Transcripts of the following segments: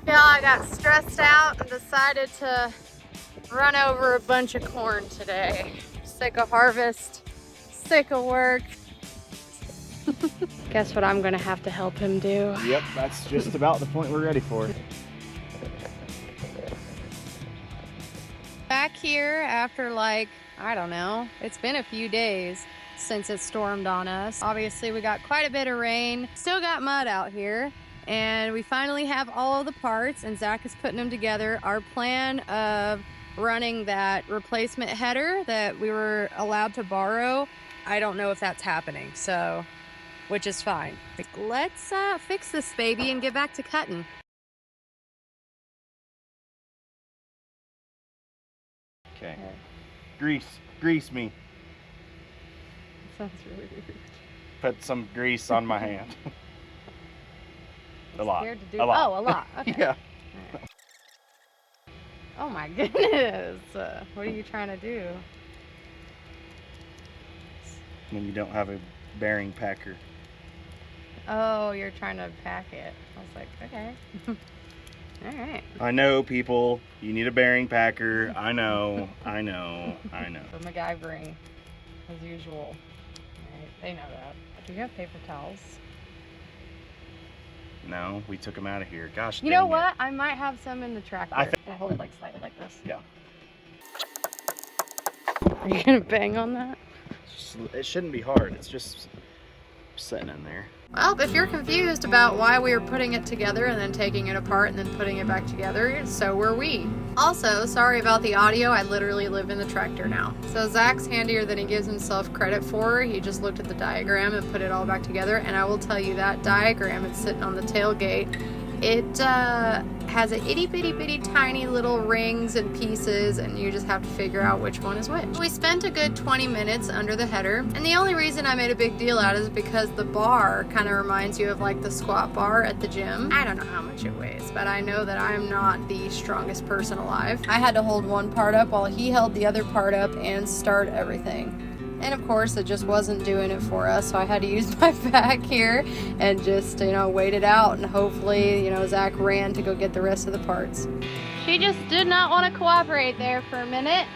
Y'all, I got stressed out and decided to run over a bunch of corn today. Sick of harvest, sick of work. Guess what I'm gonna have to help him do? Yep, that's just about the point we're ready for. Back here after like, I don't know, it's been a few days since it stormed on us. Obviously we got quite a bit of rain, still got mud out here, and we finally have all of the parts and Zach is putting them together. Our plan of running that replacement header that we were allowed to borrow, I don't know if that's happening, so, which is fine. Let's fix this baby and get back to cutting. Okay. Grease me. Sounds really weird. Put some grease on my hand. A lot. A lot. Oh, a lot. Okay. Yeah. Right. Oh my goodness. What are you trying to do? When you don't have a bearing packer. Oh, you're trying to pack it. I was like, okay. All right. I know, people. You need a bearing packer. I know. I know. I know. For MacGyvering, as usual. Right, they know that. Do you have paper towels? No, we took them out of here. Gosh, you know what? I might have some in the tractor. I hold it like slightly like this. Yeah. Are you gonna bang on that? It shouldn't be hard. It's just sitting in there. Well, if you're confused about why we were putting it together and then taking it apart and then putting it back together, so were we. Also, sorry about the audio, I literally live in the tractor now. So Zach's handier than he gives himself credit for. He just looked at the diagram and put it all back together, and I will tell you that diagram, it's sitting on the tailgate. It has a itty bitty bitty tiny little rings and pieces, and you just have to figure out which one is which. We spent a good 20 minutes under the header, and the only reason I made a big deal out of it is because the bar kind of reminds you of like the squat bar at the gym. I don't know how much it weighs, but I know that I'm not the strongest person alive. I had to hold one part up while he held the other part up and start everything. And of course, it just wasn't doing it for us, so I had to use my back here and just, you know, wait it out, and hopefully, you know, Zach ran to go get the rest of the parts. She just did not want to cooperate there for a minute.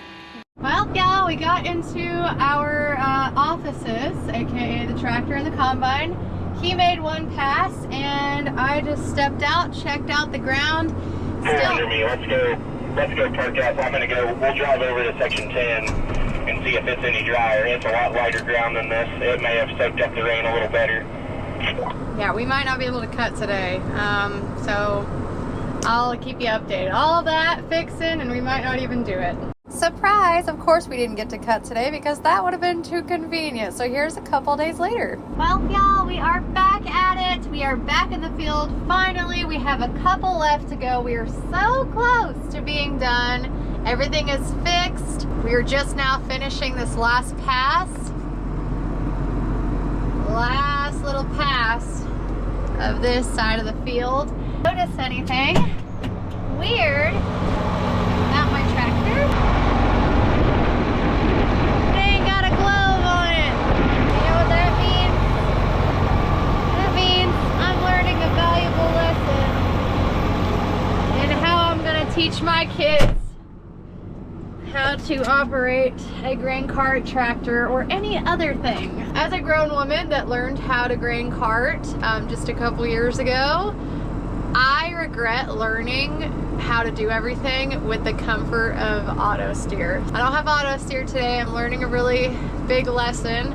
Well, y'all, we got into our offices, aka the tractor and the combine. He made one pass, and I just stepped out, checked out the ground. Still under me. Let's go park out. We'll drive over to section 10. And see if it's any drier. It's a lot lighter ground than this. It may have soaked up the rain a little better. Yeah, we might not be able to cut today, so I'll keep you updated. All that fixing, and we might not even do it. Surprise! Of course we didn't get to cut today because that would have been too convenient. So here's a couple days later. Well, y'all, we are back at it. We are back in the field. Finally, we have a couple left to go. We are so close to being done. Everything is fixed. We are just now finishing this last pass. Last little pass of this side of the field. Notice anything weird about my tractor? It ain't got a glove on it. You know what that means? That means I'm learning a valuable lesson in how I'm gonna teach my kids how to operate a grain cart, tractor, or any other thing. As a grown woman that learned how to grain cart just a couple years ago, I regret learning how to do everything with the comfort of auto steer. I don't have auto steer today. I'm learning a really big lesson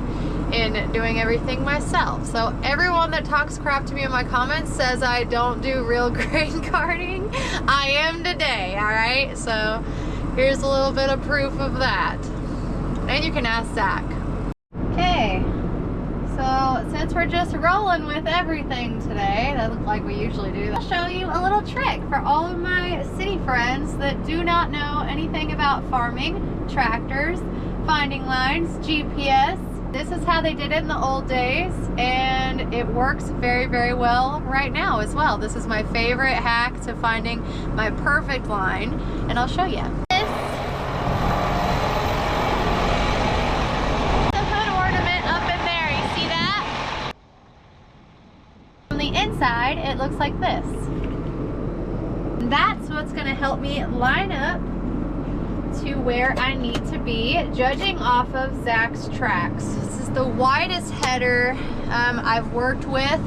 in doing everything myself. So everyone that talks crap to me in my comments says I don't do real grain carting. I am today, all right? So here's a little bit of proof of that. And you can ask Zach. Okay, so since we're just rolling with everything today, that looks like we usually do, I'll show you a little trick for all of my city friends that do not know anything about farming, tractors, finding lines, GPS. This is how they did it in the old days, and it works very, very well right now as well. This is my favorite hack to finding my perfect line, and I'll show you. Inside, it looks like this. That's what's gonna help me line up to where I need to be, judging off of Zach's tracks. This is the widest header I've worked with,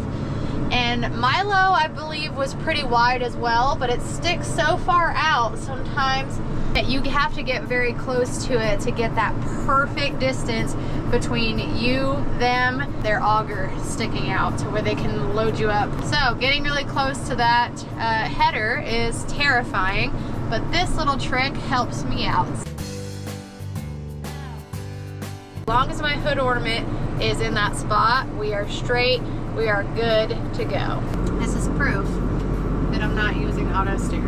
and Milo, I believe, was pretty wide as well, but it sticks so far out sometimes that you have to get very close to it to get that perfect distance between you, them, their auger sticking out to where they can load you up. So getting really close to that header is terrifying, but this little trick helps me out. As long as my hood ornament is in that spot, we are straight, we are good to go. This is proof that I'm not using auto steer.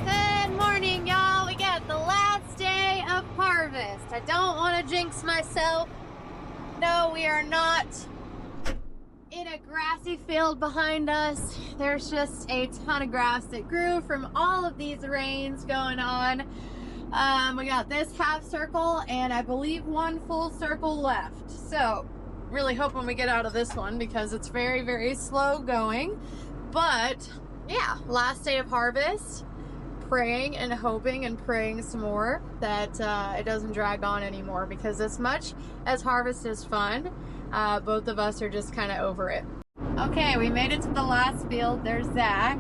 Good morning, y'all. We got the last day of harvest. I don't want to jinx myself. No, we are not in a grassy field behind us. There's just a ton of grass that grew from all of these rains going on. We got this half circle and I believe one full circle left. So really hoping we get out of this one because it's very, very slow going. But yeah, last day of harvest. Praying and hoping and praying some more that it doesn't drag on anymore, because as much as harvest is fun, both of us are just kind of over it. Okay, we made it to the last field. There's Zach.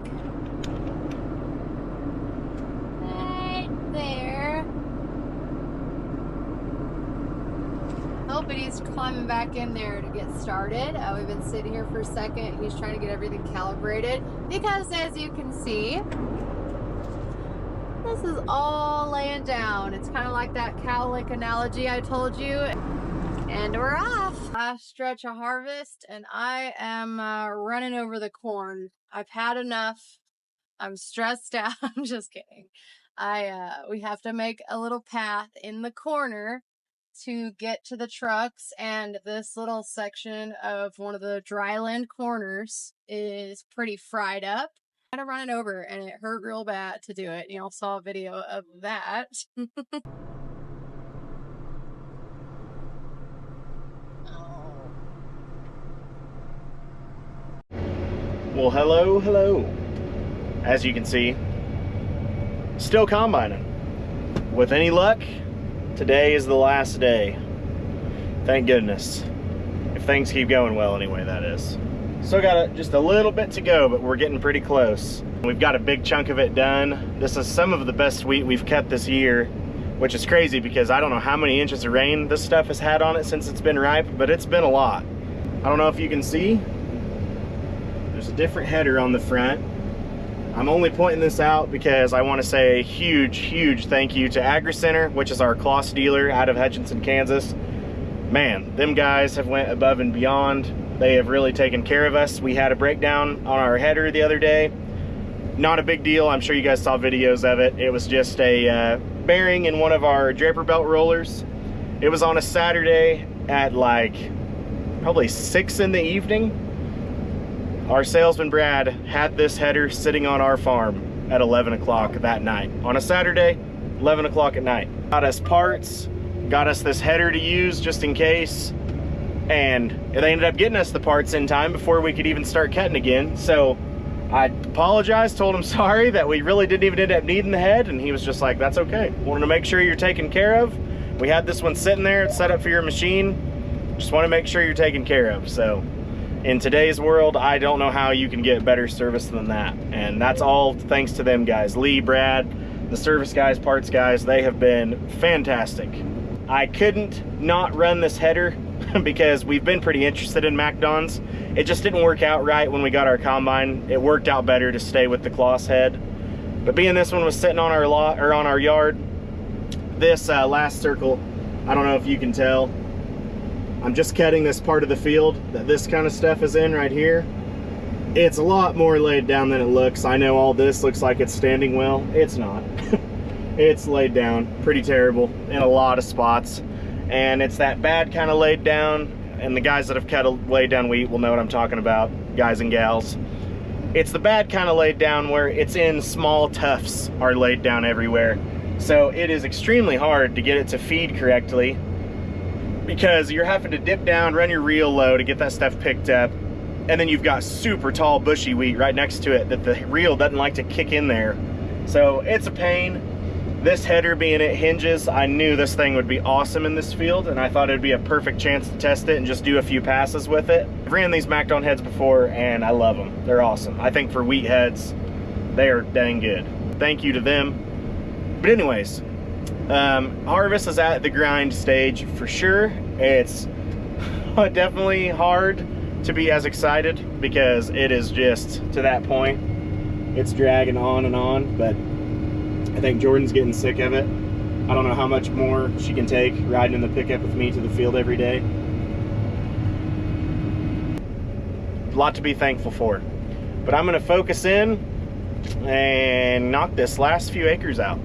Right there. Hoping he's climbing back in there to get started. We've been sitting here for a second. He's trying to get everything calibrated because, as you can see, this is all laying down. It's kind of like that cowlick analogy I told you. And we're off. Last stretch of harvest, and I am running over the corn. I've had enough. I'm stressed out. I'm just kidding. We have to make a little path in the corner to get to the trucks, and this little section of one of the dryland corners is pretty fried up. Kind of running over, and it hurt real bad to do it. You all saw a video of that. Well, hello. As you can see, still combining. With any luck, today is the last day. Thank goodness. If things keep going well anyway, that is. Still got just a little bit to go, but we're getting pretty close. We've got a big chunk of it done. This is some of the best wheat we've kept this year, which is crazy because I don't know how many inches of rain this stuff has had on it since it's been ripe, but it's been a lot. I don't know if you can see. There's a different header on the front. I'm only pointing this out because I want to say a huge thank you to AgriCenter, which is our cloth dealer out of Hutchinson, Kansas. Man, them guys have went above and beyond. They have really taken care of us. We had a breakdown on our header the other day. Not a big deal. I'm sure you guys saw videos of it. It was just a bearing in one of our draper belt rollers. It was on a Saturday at like probably 6 in the evening. Our salesman Brad had this header sitting on our farm at 11 o'clock that night. On a Saturday, 11 o'clock at night. Got us parts, got us this header to use just in case. And they ended up getting us the parts in time before we could even start cutting again. So I apologized, told him sorry that we really didn't even end up needing the head, and he was just like, that's okay. Wanted to make sure you're taken care of. We had this one sitting there, it's set up for your machine. Just want to make sure you're taken care of. So in today's world, I don't know how you can get better service than that. And that's all thanks to them guys. Lee, Brad, the service guys, parts guys, they have been fantastic. I couldn't not run this header because we've been pretty interested in MacDons. It just didn't work out right when we got our combine. It worked out better to stay with the Kloss head. But being this one was sitting on our lot or on our yard, this last circle, I don't know if you can tell, I'm just cutting this part of the field that this kind of stuff is in right here. It's a lot more laid down than it looks. I know all this looks like it's standing well. It's not. It's laid down pretty terrible in a lot of spots. And it's that bad kind of laid down, and the guys that have cut laid down wheat will know what I'm talking about, guys and gals. It's the bad kind of laid down where it's in small tufts are laid down everywhere. So it is extremely hard to get it to feed correctly. because you're having to dip down, run your reel low to get that stuff picked up, and then you've got super tall bushy wheat right next to it that the reel doesn't like to kick in there. So it's a pain. This header being it hinges, I knew this thing would be awesome in this field, and I thought it'd be a perfect chance to test it and just do a few passes with it. I've ran these MacDon heads before and I love them. They're awesome. I think for wheat heads, they are dang good. Thank you to them. But anyways, harvest is at the grind stage for sure. It's definitely hard to be as excited because it is just to that point. It's dragging on, but I think Jordan's getting sick of it. I don't know how much more she can take riding in the pickup with me to the field every day. A lot to be thankful for. But I'm gonna focus in and knock this last few acres out.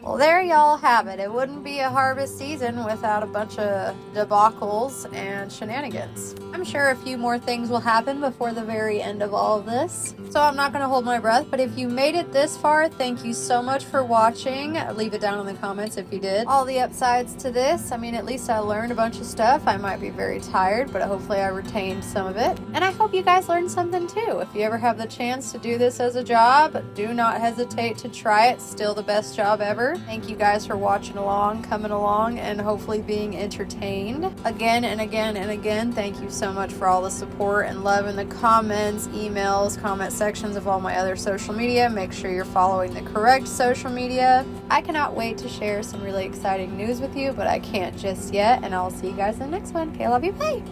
Well, there y'all have it. It wouldn't be a harvest season without a bunch of debacles and shenanigans. I'm sure a few more things will happen before the very end of all of this, so I'm not going to hold my breath. But if you made it this far, thank you so much for watching. Leave it down in the comments if you did. All the upsides to this, I mean, at least I learned a bunch of stuff. I might be very tired, but hopefully I retained some of it. And I hope you guys learned something too. If you ever have the chance to do this as a job, do not hesitate to try it. Still the best job ever. Thank you guys for watching along, coming along, and hopefully being entertained. Again and again and again, thank you so much for all the support and love in the comments, emails, comment sections of all my other social media. Make sure you're following the correct social media. I cannot wait to share some really exciting news with you, but I can't just yet, and I'll see you guys in the next one. Okay, love you, bye!